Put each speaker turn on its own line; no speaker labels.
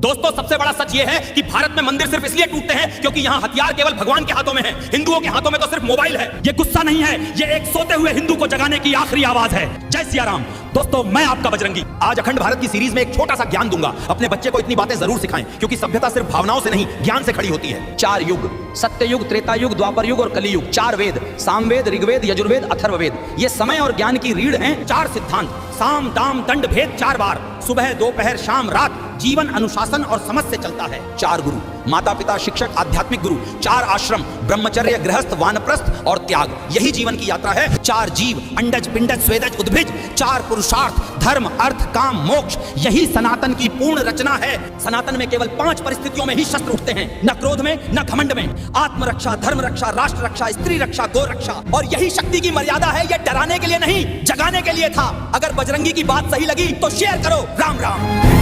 दोस्तों, सबसे बड़ा सच ये है कि भारत में मंदिर सिर्फ इसलिए टूटते हैं क्योंकि यहाँ हथियार केवल भगवान के हाथों में है। हिंदुओं के हाथों में तो सिर्फ मोबाइल है। ये गुस्सा नहीं है, ये एक सोते हुए हिंदू को जगाने की आखिरी आवाज है। जय सिया राम। दोस्तों, मैं आपका बजरंगी आज अखंड भारत की सीरीज में एक छोटा सा ज्ञान दूंगा। अपने बच्चे को इतनी बातें जरूर सिखाएं क्योंकि सभ्यता सिर्फ भावनाओं से नहीं, ज्ञान से खड़ी होती है।
4 युग, सत्य युग, त्रेता युग, द्वापर युग और कलियुग। 4 वेद, सामवेद, ऋग्वेद, यजुर्वेद, अथर्ववेद। ये समय और ज्ञान की रीढ़ हैं।
4 सिद्धांत, साम दाम दंड भेद 4 बार, सुबह दोपहर शाम रात, जीवन अनुशासन और समझ से चलता है।
4 गुरु, माता पिता शिक्षक आध्यात्मिक गुरु। 4 आश्रम, ब्रह्मचर्य गृहस्थ वानप्रस्थ और त्याग। यही जीवन की यात्रा है। 4 जीव, अंडज पिंडज स्वेदज उद्भिज। 4 पुरुषार्थ, धर्म अर्थ काम मोक्ष। यही सनातन की पूर्ण रचना है। सनातन में केवल 5 परिस्थितियों में ही शस्त्र उठते हैं, न क्रोध में न घमंड में। आत्मरक्षा, धर्म रक्षा, राष्ट्र रक्षा, स्त्री रक्षा, गो रक्षा। और यही शक्ति की मर्यादा है। यह डराने के लिए नहीं, जगाने के लिए था। अगर बजरंगी की बात सही लगी तो शेयर करो। राम राम।